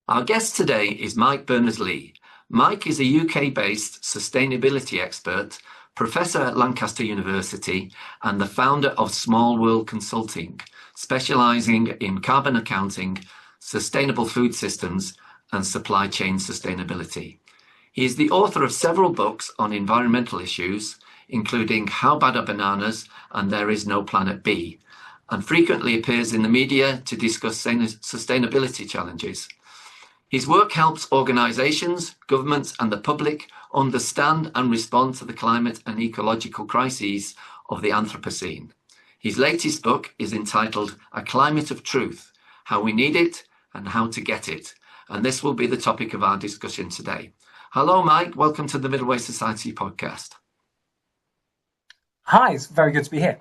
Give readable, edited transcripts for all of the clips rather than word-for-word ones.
Our guest today is Mike Berners-Lee. Mike is a UK-based sustainability expert, professor at Lancaster University, and the founder of Small World Consulting, specialising in carbon accounting, sustainable food systems, and supply chain sustainability. He is the author of several books on environmental issues, including How Bad Are Bananas and There Is No Planet B, and frequently appears in the media to discuss sustainability challenges. His work helps organisations, governments and the public understand and respond to the climate and ecological crises of the Anthropocene. His latest book is entitled A Climate of Truth, How We Need It and How to Get It, and this will be the topic of our discussion today. Hello, Mike. Welcome to the Middle Way Society podcast. Hi, it's very good to be here.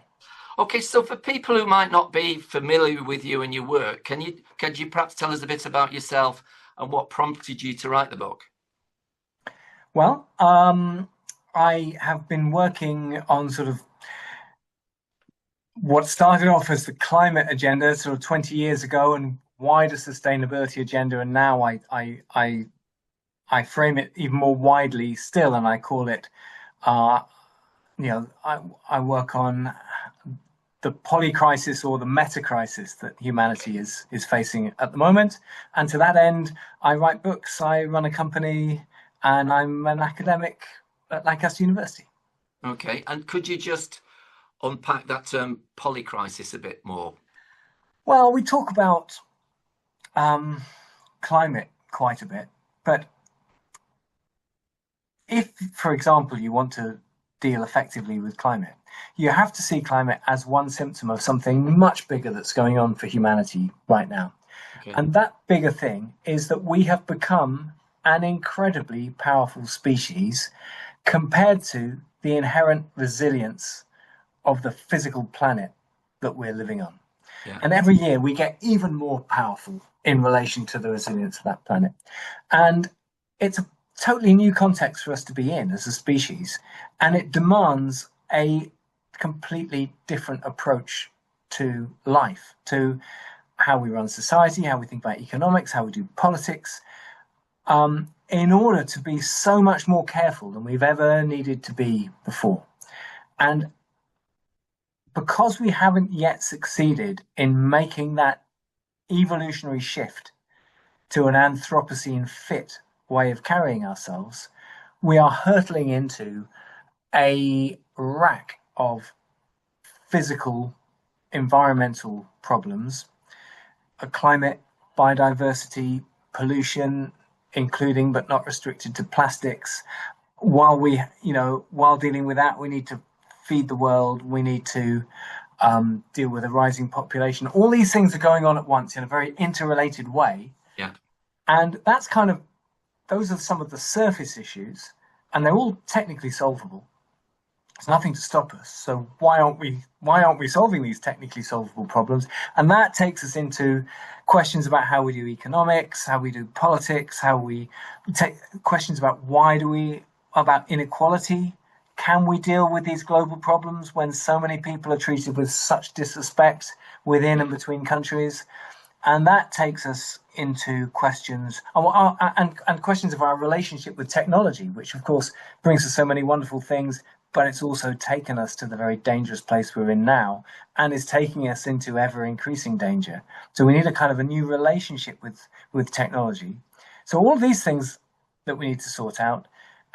Okay, so for people who might not be familiar with you and your work, can you perhaps tell us a bit about yourself and what prompted you to write the book? Well, I have been working on sort of what started off as the climate agenda sort of 20 years ago and wider sustainability agenda, and now I frame it even more widely still, and I call it, I work on the poly-crisis or the meta-crisis that humanity is facing at the moment. And to that end, I write books, I run a company, and I'm an academic at Lancaster University. Okay, and could you just unpack that term poly-crisis a bit more? Well, we talk about climate quite a bit, but if, for example, you want to deal effectively with climate, you have to see climate as one symptom of something much bigger that's going on for humanity right now. Okay. And that bigger thing is that we have become an incredibly powerful species compared to the inherent resilience of the physical planet that we're living on. Yeah. And every year we get even more powerful in relation to the resilience of that planet. And it's a totally new context for us to be in as a species, and it demands a completely different approach to life, to how we run society, how we think about economics, how we do politics, in order to be so much more careful than we've ever needed to be before. And because we haven't yet succeeded in making that evolutionary shift to an Anthropocene fit way of carrying ourselves, we are hurtling into a rack of physical, environmental problems, climate, biodiversity, pollution, including but not restricted to plastics. While dealing with that, we need to feed the world, we need to deal with a rising population. All these things are going on at once in a very interrelated way. Yeah. And those are some of the surface issues, and they're all technically solvable. There's nothing to stop us. So why aren't we solving these technically solvable problems? And that takes us into questions about how we do economics, how we do politics, how we take questions about about inequality. Can we deal with these global problems when so many people are treated with such disrespect within and between countries? And that takes us into questions and questions of our relationship with technology, which of course brings us so many wonderful things, but it's also taken us to the very dangerous place we're in now and is taking us into ever increasing danger. So we need a kind of a new relationship with technology. So all of these things that we need to sort out.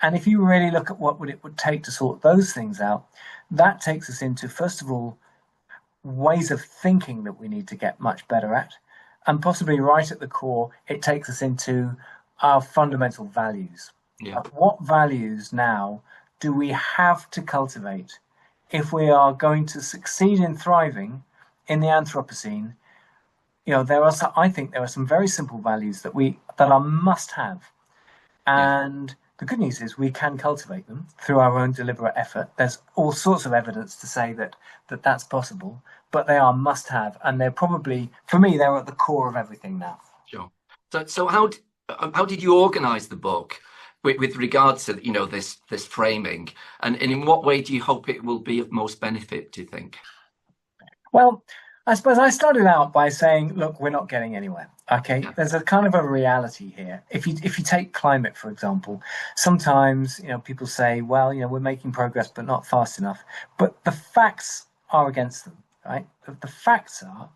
And if you really look at what it would take to sort those things out, that takes us into, first of all, ways of thinking that we need to get much better at. And possibly right at the core, it takes us into our fundamental values. Yeah. What values now do we have to cultivate if we are going to succeed in thriving in the Anthropocene? I think there are some very simple values that are must-have. And the good news is we can cultivate them through our own deliberate effort. There's all sorts of evidence to say that's possible, but they are must-have, and they're probably, for me, they're at the core of everything now. Sure. So how did you organise the book with regards to this framing, and in what way do you hope it will be of most benefit, do you think? Well, I suppose I started out by saying, look, we're not getting anywhere. Okay, Yeah. there's a kind of a reality here. If you take climate, for example, sometimes people say, well, we're making progress, but not fast enough. But the facts are against them, right? The facts are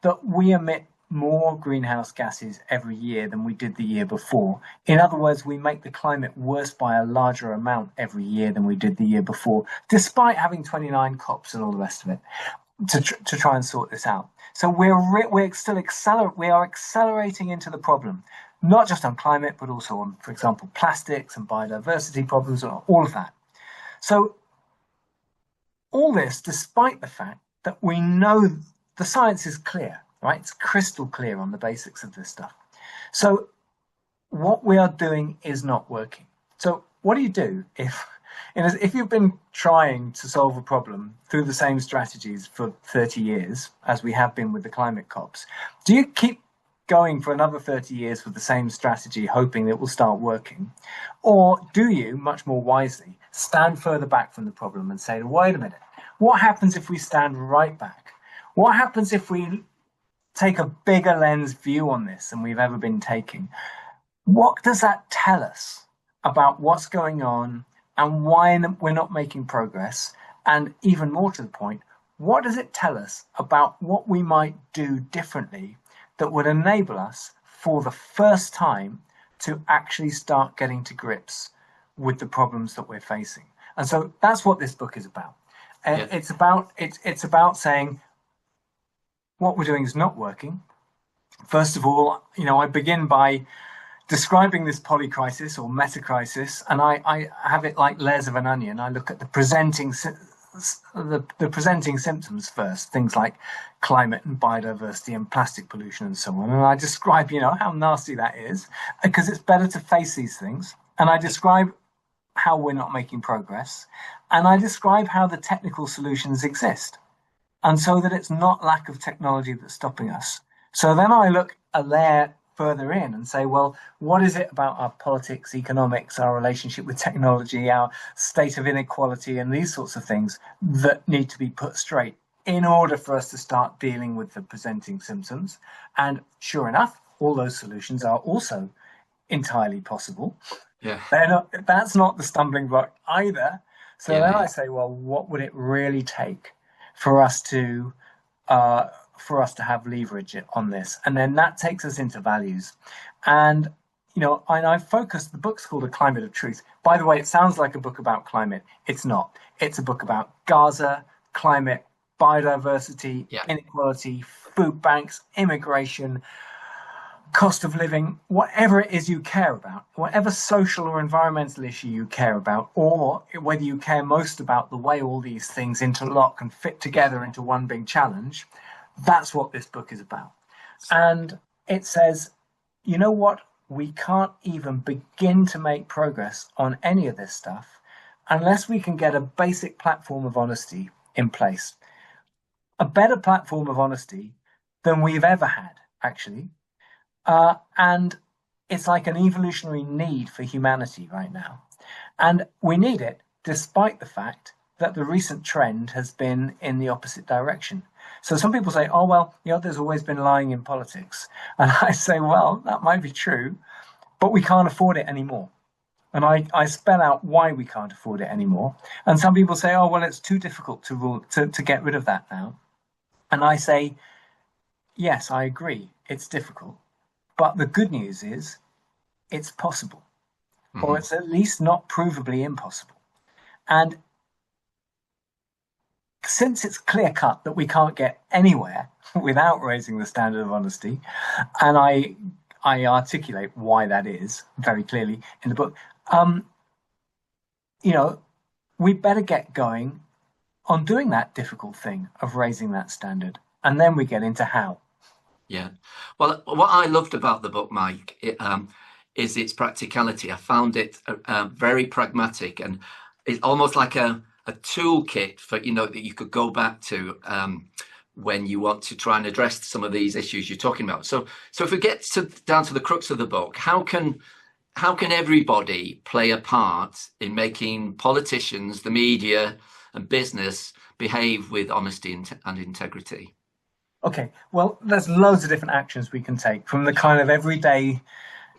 that we emit more greenhouse gases every year than we did the year before. In other words, we make the climate worse by a larger amount every year than we did the year before, despite having 29 COPs and all the rest of it to try and sort this out. So we are accelerating into the problem, not just on climate, but also on, for example, plastics and biodiversity problems, and all of that. So all this, despite the fact that we know the science is clear, right? It's crystal clear on the basics of this stuff. So what we are doing is not working. So what do you do if you've been trying to solve a problem through the same strategies for 30 years, as we have been with the climate COPs? Do you keep going for another 30 years with the same strategy, hoping it will start working? Or do you, much more wisely, stand further back from the problem and say, wait a minute, what happens if we stand right back? What happens if we take a bigger lens view on this than we've ever been taking? What does that tell us about what's going on and why we're not making progress? And even more to the point, what does it tell us about what we might do differently that would enable us for the first time to actually start getting to grips with the problems that we're facing? And so that's what this book is about. And it's about saying what we're doing is not working. First of all, I begin by describing this polycrisis or metacrisis, and I have it like layers of an onion. I look at the presenting symptoms first, things like climate and biodiversity and plastic pollution and so on. And I describe, how nasty that is, because it's better to face these things. And I describe how we're not making progress, and I describe how the technical solutions exist, and so that it's not lack of technology that's stopping us. So then I look a layer further in and say, well, what is it about our politics, economics, our relationship with technology, our state of inequality, and these sorts of things that need to be put straight in order for us to start dealing with the presenting symptoms? And sure enough, all those solutions are also entirely possible. Yeah. That's not the stumbling block either. So then I say, well, what would it really take for us to have leverage on this? And then that takes us into values. And and I focused, the book's called A Climate of Truth. By the way, it sounds like a book about climate. It's not. It's a book about Gaza, climate, biodiversity, inequality, food banks, immigration, cost of living, whatever it is you care about, whatever social or environmental issue you care about, or whether you care most about the way all these things interlock and fit together into one big challenge. That's what this book is about. And it says, you know what? We can't even begin to make progress on any of this stuff unless we can get a basic platform of honesty in place. A better platform of honesty than we've ever had, actually. And it's like an evolutionary need for humanity right now. And we need it despite the fact that the recent trend has been in the opposite direction. So some people say, oh, well, there's always been lying in politics. And I say, well, that might be true, but we can't afford it anymore. And I spell out why we can't afford it anymore. And some people say, oh, well, it's too difficult to get rid of that now. And I say, yes, I agree, it's difficult. But the good news is it's possible, or it's at least not provably impossible. And since it's clear cut that we can't get anywhere without raising the standard of honesty, and I articulate why that is very clearly in the book, we better get going on doing that difficult thing of raising that standard. And then we get into how. Yeah. Well, what I loved about the book, Mike, is its practicality. I found it very pragmatic, and it's almost like a toolkit for, that you could go back to when you want to try and address some of these issues you're talking about. So if we get down to the crux of the book, how can everybody play a part in making politicians, the media, and business behave with honesty and integrity? Okay, well, there's loads of different actions we can take, from the kind of everyday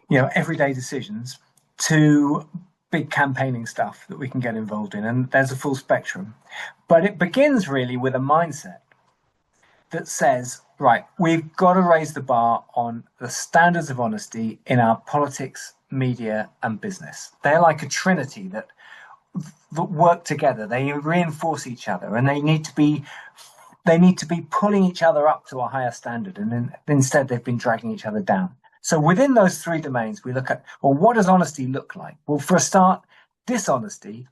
decisions to big campaigning stuff that we can get involved in, and there's a full spectrum. But it begins really with a mindset that says, right, we've got to raise the bar on the standards of honesty in our politics, media, and business. They're like a trinity that work together. They reinforce each other, and they need to be pulling each other up to a higher standard, and then instead they've been dragging each other down. So within those three domains, we look at, well, what does honesty look like? Well, for a start, dishonesty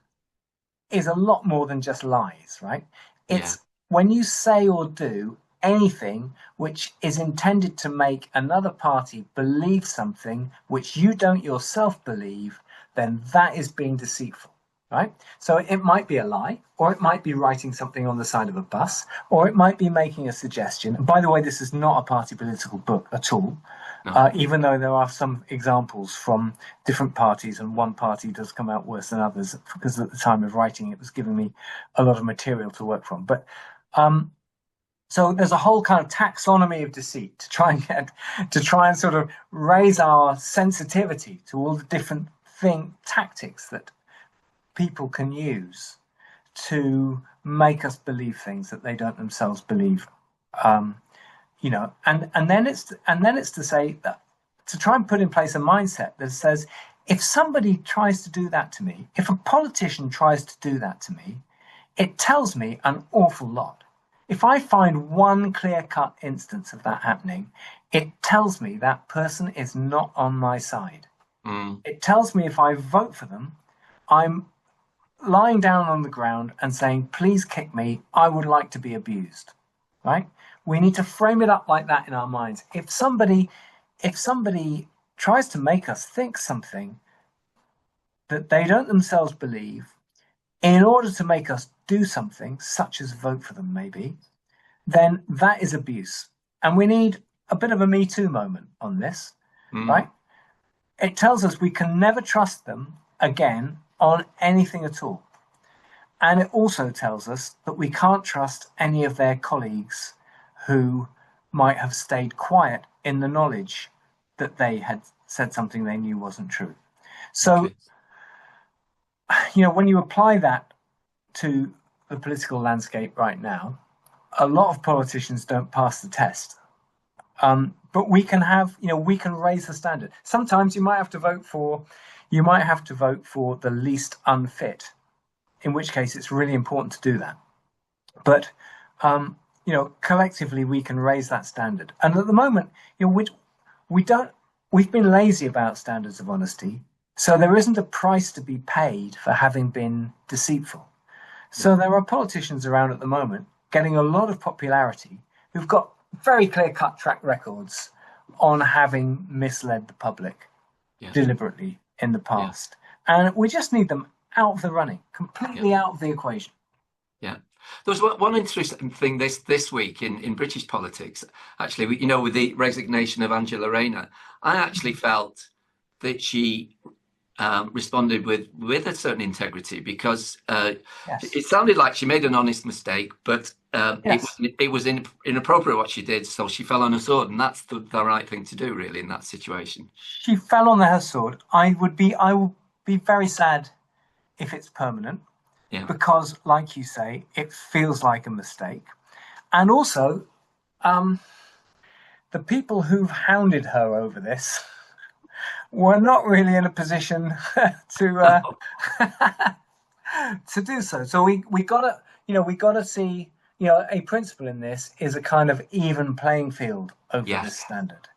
is a lot more than just lies, right? It's when you say or do anything which is intended to make another party believe something which you don't yourself believe, then that is being deceitful. Right? So it might be a lie, or it might be writing something on the side of a bus, or it might be making a suggestion. And by the way, this is not a party political book at all, even though there are some examples from different parties, and one party does come out worse than others, because at the time of writing it was giving me a lot of material to work from. But so there's a whole kind of taxonomy of deceit to try and sort of raise our sensitivity to all the different tactics that people can use to make us believe things that they don't themselves believe, and then it's to say that, to try and put in place a mindset that says, if somebody tries to do that to me, if a politician tries to do that to me, it tells me an awful lot. If I find one clear-cut instance of that happening, it tells me that person is not on my side. It tells me if I vote for them, I'm lying down on the ground and saying, please kick me, I would like to be abused, right? We need to frame it up like that in our minds. If somebody tries to make us think something that they don't themselves believe in order to make us do something, such as vote for them maybe, then that is abuse. And we need a bit of a Me Too moment on this, right? It tells us we can never trust them again on anything at all. And it also tells us that we can't trust any of their colleagues who might have stayed quiet in the knowledge that they had said something they knew wasn't true. So, when you apply that to the political landscape right now, a lot of politicians don't pass the test. But we can raise the standard. Sometimes you might have to vote for the least unfit, in which case it's really important to do that. But collectively we can raise that standard. And at the moment, we've been lazy about standards of honesty, so there isn't a price to be paid for having been deceitful. So there are politicians around at the moment getting a lot of popularity who've got very clear-cut track records on having misled the public deliberately in the past. And we just need them out of the running, completely out of the equation. Yeah. There was one interesting thing this week in British politics, actually, with the resignation of Angela Rayner. I actually felt that she responded with a certain integrity, because it sounded like she made an honest mistake, but it was inappropriate what she did, so she fell on her sword, and that's the right thing to do, really, in that situation. She fell on her sword. I will be very sad if it's permanent, because, like you say, it feels like a mistake. And also, the people who've hounded her over this were not really in a position to do so. So we gotta see, a principle in this is a kind of even playing field over this standard.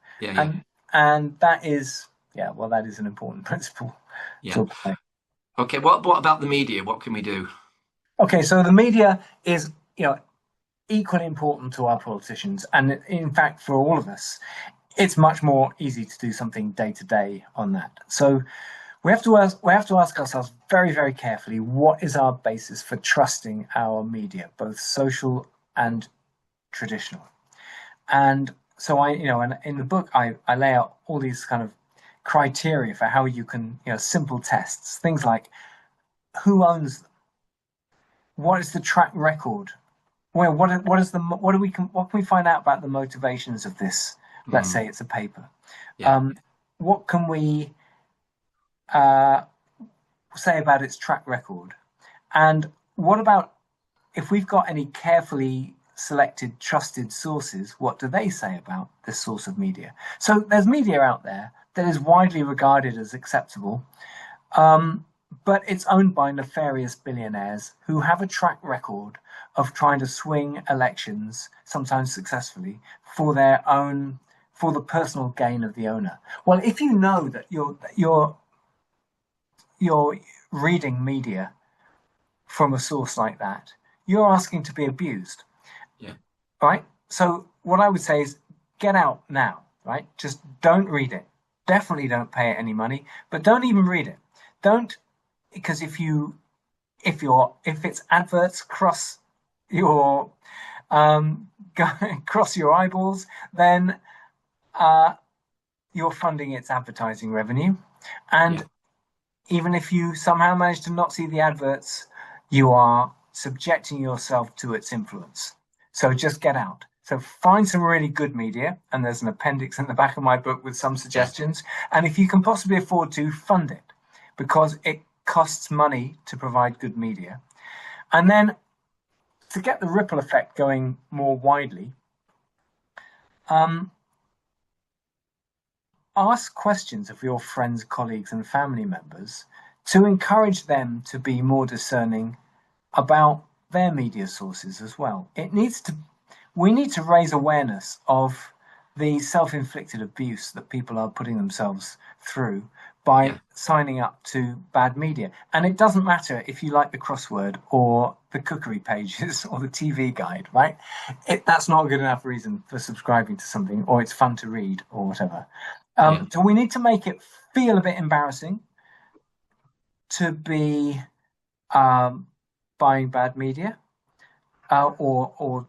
And that is an important principle to apply. Okay, what about the media? What can we do? Okay, so the media is, equally important to our politicians, and in fact for all of us. It's much more easy to do something day to day on that. So we have to ask ourselves very, very carefully, what is our basis for trusting our media, both social and traditional? And so and in the book I lay out all these kind of criteria for how you can, simple tests, things like who owns them, what is the track record, well, what can we find out about the motivations of this? Let's say it's a paper. Yeah. What can we uh, say about its track record? And what about if we've got any carefully selected, trusted sources? What do they say about this source of media? So there's media out there that is widely regarded as acceptable, but it's owned by nefarious billionaires who have a track record of trying to swing elections, sometimes successfully, for the personal gain of the owner. Well, if you know that you're reading media from a source like that, you're asking to be abused. Yeah. Right? So what I would say is get out now, right? Just don't read it. Definitely don't pay it any money, but don't even read it. Don't, because if its adverts cross your cross your eyeballs, then you're funding its advertising revenue. And even if you somehow manage to not see the adverts, you are subjecting yourself to its influence. So just get out. So find some really good media, and there's an appendix in the back of my book with some suggestions. And if you can possibly afford to, fund it, because it costs money to provide good media. And then to get the ripple effect going more widely, ask questions of your friends, colleagues, and family members to encourage them to be more discerning about their media sources as well. We need to raise awareness of the self-inflicted abuse that people are putting themselves through by signing up to bad media. And it doesn't matter if you like the crossword or the cookery pages or the TV guide, right? That's not a good enough reason for subscribing to something, or it's fun to read or whatever. So we need to make it feel a bit embarrassing to be buying bad media, or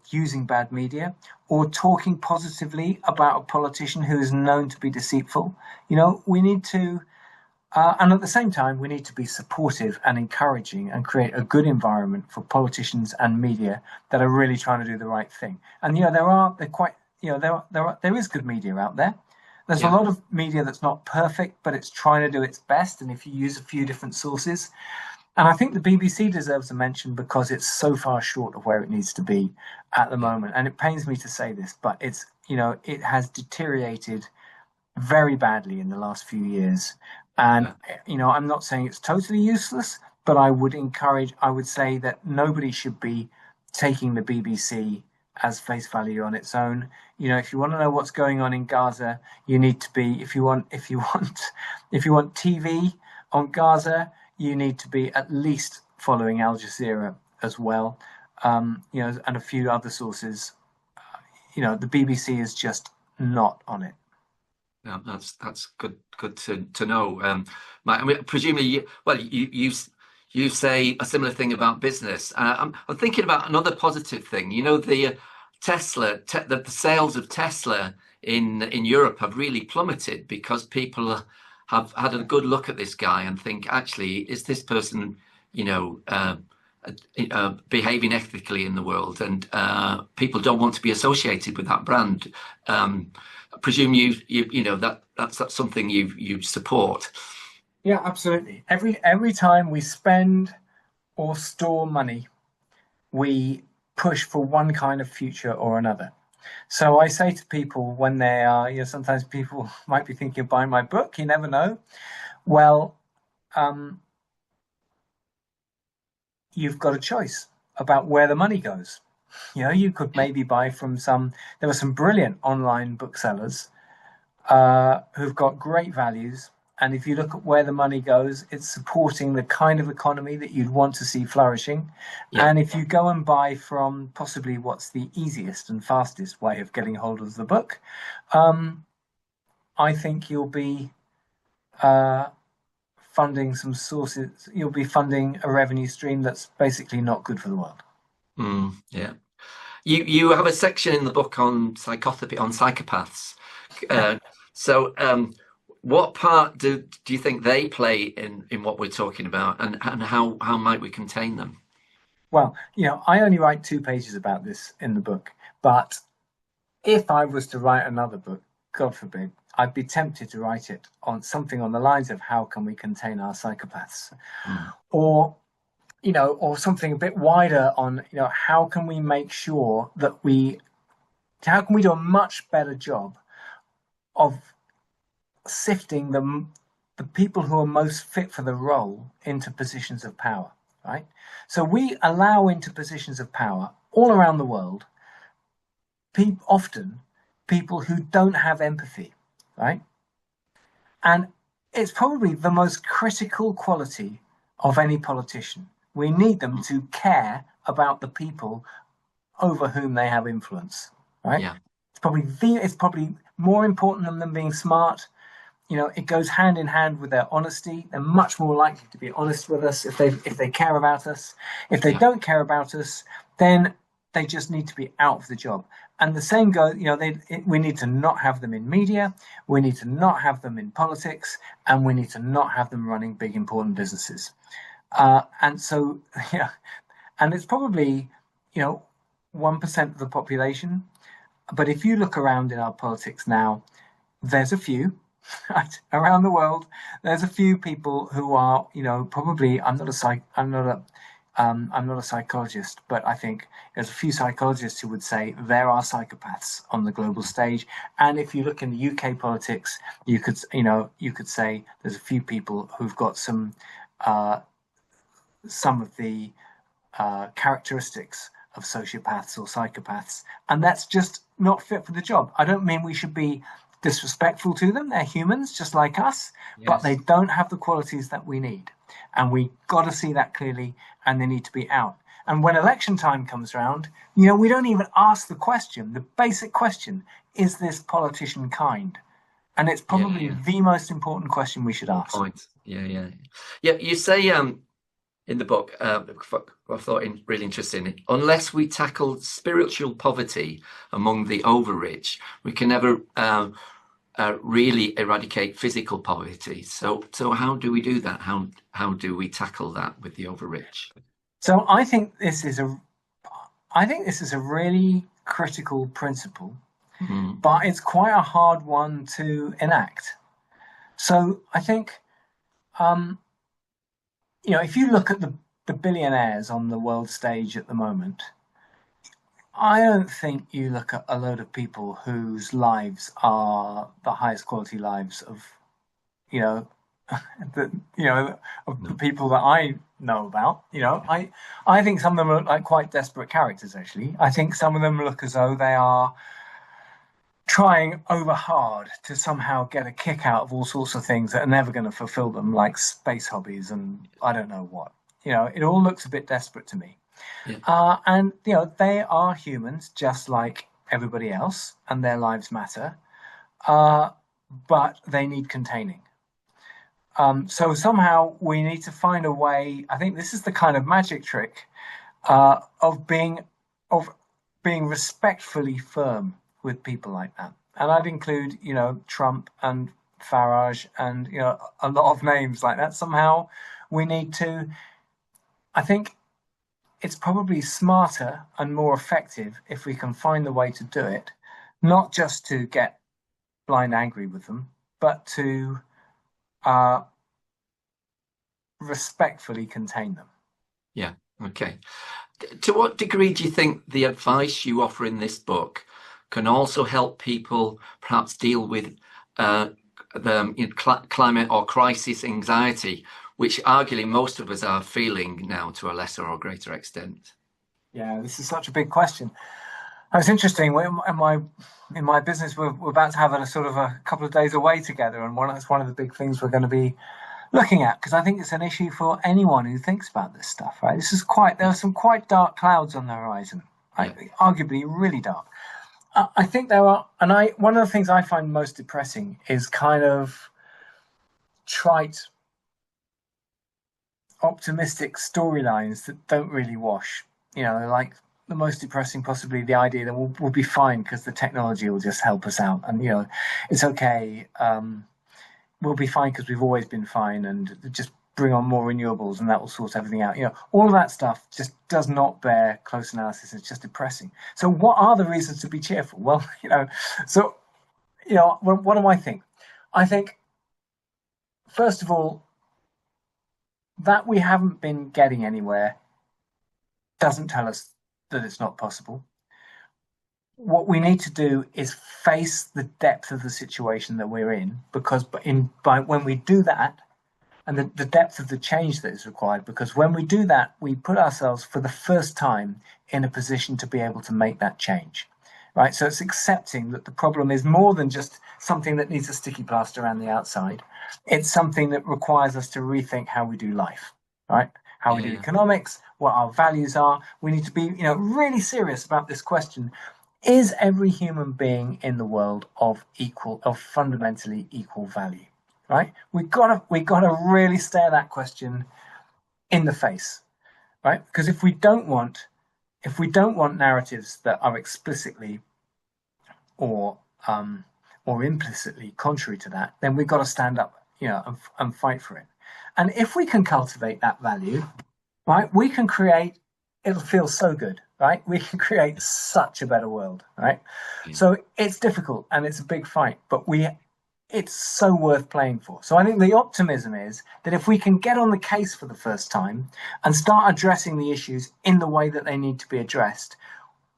using bad media, or talking positively about a politician who is known to be deceitful. We need to, and at the same time, we need to be supportive and encouraging and create a good environment for politicians and media that are really trying to do the right thing. And there is good media out there. There's a lot of media that's not perfect, but it's trying to do its best. And if you use a few different sources, and I think the BBC deserves a mention because it's so far short of where it needs to be at the moment. And it pains me to say this, but it has deteriorated very badly in the last few years. And, I'm not saying it's totally useless, but I would say that nobody should be taking the BBC as face value on its own. If you want to know what's going on in Gaza, you need to be, if you want TV on Gaza, you need to be at least following Al Jazeera as well, and a few other sources. The BBC is just not on it. Yeah, that's good to know. Presumably, you say a similar thing about business. I'm thinking about another positive thing. The the sales of Tesla in Europe have really plummeted because people have had a good look at this guy and think, actually, is this person, behaving ethically in the world? And people don't want to be associated with that brand. I presume that's something you support. Yeah, absolutely. Every time we spend or store money, we push for one kind of future or another. So I say to people when they are, sometimes people might be thinking of buying my book. You never know. Well, you've got a choice about where the money goes. You could maybe buy from there are some brilliant online booksellers who've got great values. And if you look at where the money goes, it's supporting the kind of economy that you'd want to see flourishing. Yeah. And if you go and buy from possibly what's the easiest and fastest way of getting hold of the book, I think you'll be funding some sources. You'll be funding a revenue stream that's basically not good for the world. Yeah. You have a section in the book on psychopathy, on psychopaths. What part do you think they play in what we're talking about, and how might we contain them? Well, I only write 2 pages about this in the book, but if I was to write another book, God forbid, I'd be tempted to write it on something on the lines of how can we contain our psychopaths, Mm. or or something a bit wider on how can we make sure that how can we do a much better job of sifting the people who are most fit for the role into positions of power, right? So we allow into positions of power all around the world, often people who don't have empathy, right? And it's probably the most critical quality of any politician. We need them to care about the people over whom they have influence, right? Yeah. It's probably more important than them being smart. It goes hand in hand with their honesty. They're much more likely to be honest with us if they care about us. If they Yeah. don't care about us, then they just need to be out of the job. And the same goes, we need to not have them in media, we need to not have them in politics, and we need to not have them running big important businesses. And so, yeah, and it's probably 1% of the population. But if you look around in our politics now, there's a few. Right, around the world, there's a few people who are, probably. I'm not a psychologist, but I think there's a few psychologists who would say there are psychopaths on the global stage. And if you look in the UK politics, you could say there's a few people who've got some of the characteristics of sociopaths or psychopaths, and that's just not fit for the job. I don't mean we should be disrespectful to them. They're humans just like us, but they don't have the qualities that we need. And we got to see that clearly, and they need to be out. And when election time comes around, we don't even ask the question, the basic question, is this politician kind? And it's probably the most important question we should ask. Point. Yeah. You say in the book, I thought really interesting, unless we tackle spiritual poverty among the over-rich, we can never really eradicate physical poverty. So how do we do that? How do we tackle that with the over-rich? So I think this is a really critical principle, but it's quite a hard one to enact. So I think, if you look at the billionaires on the world stage at the moment, I don't think you look at a load of people whose lives are the highest quality lives of, the people that I know about. I think some of them look like quite desperate characters. Actually, I think some of them look as though they are trying over hard to somehow get a kick out of all sorts of things that are never going to fulfill them, like space hobbies and I don't know what. It all looks a bit desperate to me. Yeah. And they are humans just like everybody else, and their lives matter, but they need containing. So somehow we need to find a way. I think this is the kind of magic trick of being respectfully firm with people like that, and I'd include Trump and Farage and a lot of names like that. Somehow we need to. I think it's probably smarter and more effective if we can find the way to do it, not just to get blind angry with them, but to respectfully contain them. Yeah. Okay. To what degree do you think the advice you offer in this book can also help people perhaps deal with the climate or crisis anxiety, which arguably most of us are feeling now to a lesser or greater extent? Yeah, this is such a big question. It's interesting. In my business, we're about to have a couple of days away together, and that's one of the big things we're going to be looking at, because I think it's an issue for anyone who thinks about this stuff. Right? There are some quite dark clouds on the horizon. Right? Yeah. Arguably, really dark. I think there are, and one of the things I find most depressing is kind of trite, optimistic storylines that don't really wash. Like the most depressing, possibly the idea that we'll be fine because the technology will just help us out, and it's okay. We'll be fine because we've always been fine, and just bring on more renewables and that will sort everything out. All of that stuff just does not bear close analysis. It's just depressing. So what are the reasons to be cheerful? Well, what do I think? I think, first of all, that we haven't been getting anywhere doesn't tell us that it's not possible. What we need to do is face the depth of the situation that we're in, because when we do that, and the depth of the change that is required, because when we do that, we put ourselves for the first time in a position to be able to make that change, right? So it's accepting that the problem is more than just something that needs a sticky plaster around the outside. It's something that requires us to rethink how we do life, right? How we do economics, what our values are. We need to be, really serious about this question. Is every human being in the world of fundamentally equal value? Right? We've got to really stare that question in the face, right? Because if we don't want narratives that are explicitly or implicitly contrary to that, then we've got to stand up, and fight for it. And if we can cultivate that value, right, we can create. It'll feel so good, right? We can create such a better world, right? Yeah. So it's difficult and it's a big fight, but it's so worth playing for. So I think the optimism is that if we can get on the case for the first time and start addressing the issues in the way that they need to be addressed,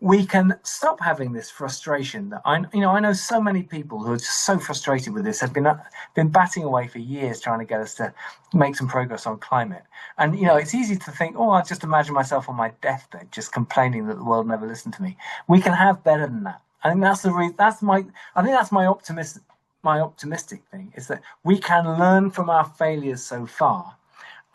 we can stop having this frustration that I know so many people who are just so frustrated with this have been batting away for years trying to get us to make some progress on climate. And it's easy to think, I just imagine myself on my deathbed just complaining that the world never listened to me. We can have better than that. I think that's my optimistic thing, is that we can learn from our failures so far,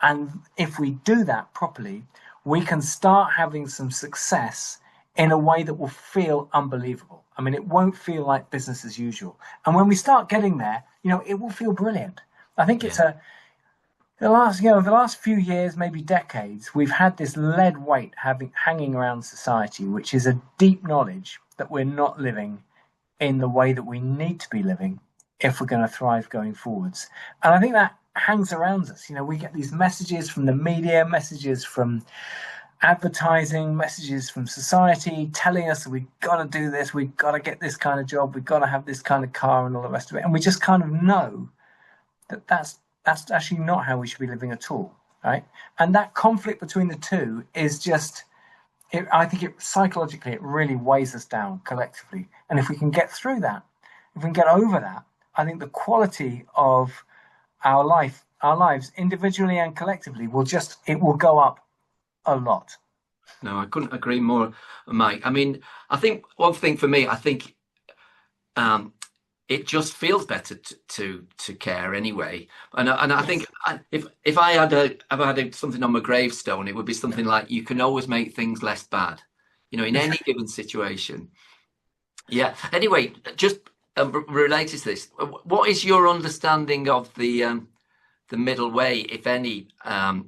and if we do that properly, we can start having some success in a way that will feel unbelievable. I mean, it won't feel like business as usual. And when we start getting there, it will feel brilliant. I think it's the last few years, maybe decades, we've had this lead weight hanging around society, which is a deep knowledge that we're not living in the way that we need to be living if we're going to thrive going forwards. And I think that hangs around us. We get these messages from the media, messages from advertising, messages from society telling us that we've got to do this, we've got to get this kind of job, we've got to have this kind of car and all the rest of it. And we just kind of know that that's actually not how we should be living at all, right? And that conflict between the two is just, I think psychologically, it really weighs us down collectively. And if we can get through that, if we can get over that, I think the quality of our lives individually and collectively will go up a lot. No, I couldn't agree more, Mike. I mean, I think one thing for me, I think it just feels better to care anyway. And I think if I had something on my gravestone, it would be something like, you can always make things less bad, in any given situation. Yeah. Anyway, just related to this, what is your understanding of the middle way, if any,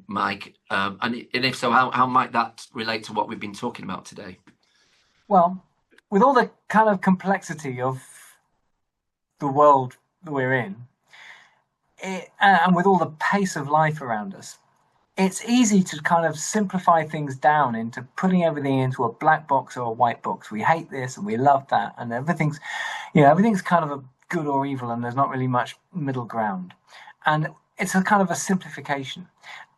Mike? And if so, how might that relate to what we've been talking about today? Well, with all the kind complexity of the world that we're in, and with all the pace of life around us, it's easy to kind of simplify things down into putting everything into a black box or a white box. We hate this and we love that, and everything's kind of a good or evil, and there's not really much middle ground. And it's a kind of a simplification,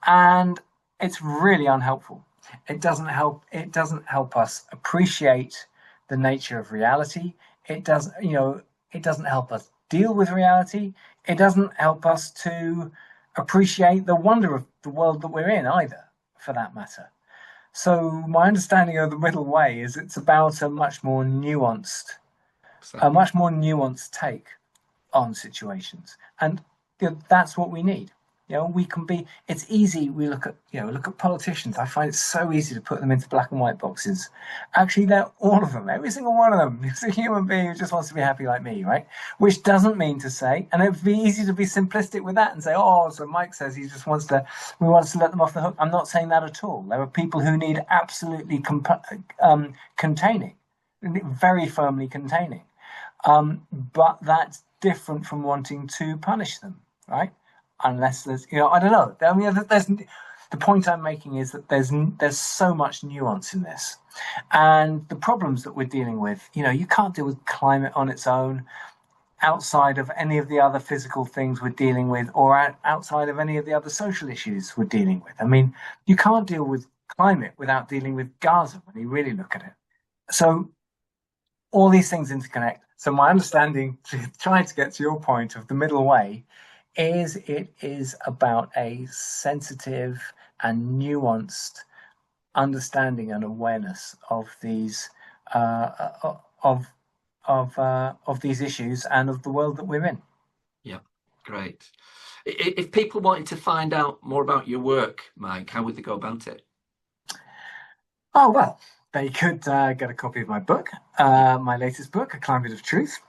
and it's really unhelpful. It doesn't help us appreciate the nature of reality. It doesn't help us deal with reality. It doesn't help us to appreciate the wonder of the world that we're in either, for that matter. So my understanding of the middle way is it's about a much more nuanced take on situations. And that's what we need. We can be. It's easy. We look at politicians. I find it so easy to put them into black and white boxes. Actually, they're all of them. Every single one of them is a human being who just wants to be happy like me, right? Which doesn't mean to say, and it'd be easy to be simplistic with that and say, so Mike says he just wants to let them off the hook. I'm not saying that at all. There are people who need absolutely containing, very firmly containing, but that's different from wanting to punish them, right? unless there's, I don't know. I mean, the point I'm making is that there's so much nuance in this, and the problems that we're dealing with. You can't deal with climate on its own, outside of any of the other physical things we're dealing with, or outside of any of the other social issues we're dealing with. I mean, you can't deal with climate without dealing with Gaza when you really look at it. So all these things interconnect. So my understanding, trying to get to your point of the middle way, is it is about a sensitive and nuanced understanding and awareness of these of these issues and of the world that we're in. Yeah, great. If people wanted to find out more about your work, Mike, how would they go about it? Oh, well, they could get a copy of my book, my latest book, A Climate of Truth.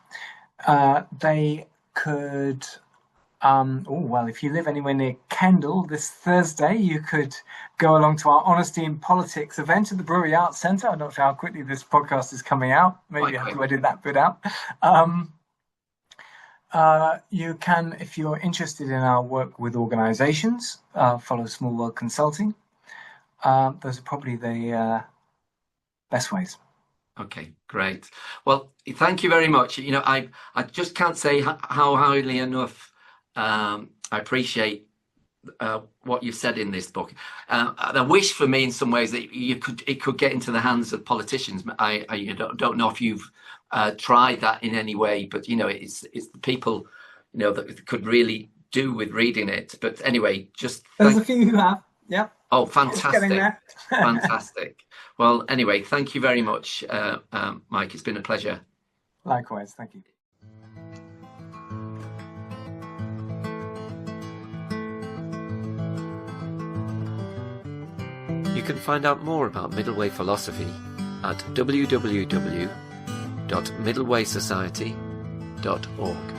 They could, if you live anywhere near Kendal this Thursday, you could go along to our Honesty in Politics event at the Brewery Arts Centre. I'm not sure how quickly this podcast is coming out. Maybe I have to edit that bit out. You can, if you're interested in our work with organisations, follow Small World Consulting. Those are probably the best ways. Okay, great. Well, thank you very much. I just can't say how highly enough I appreciate what you've said in this book. I wish for me in some ways that it could get into the hands of politicians. I don't know if you've tried that in any way, but it's the people that could really do with reading it. But anyway, there's a few who have. Yeah. Oh, fantastic. Fantastic. Well, anyway, thank you very much, Mike. It's been a pleasure. Likewise. Thank you. You can find out more about Middle Way philosophy at www.middlewaysociety.org.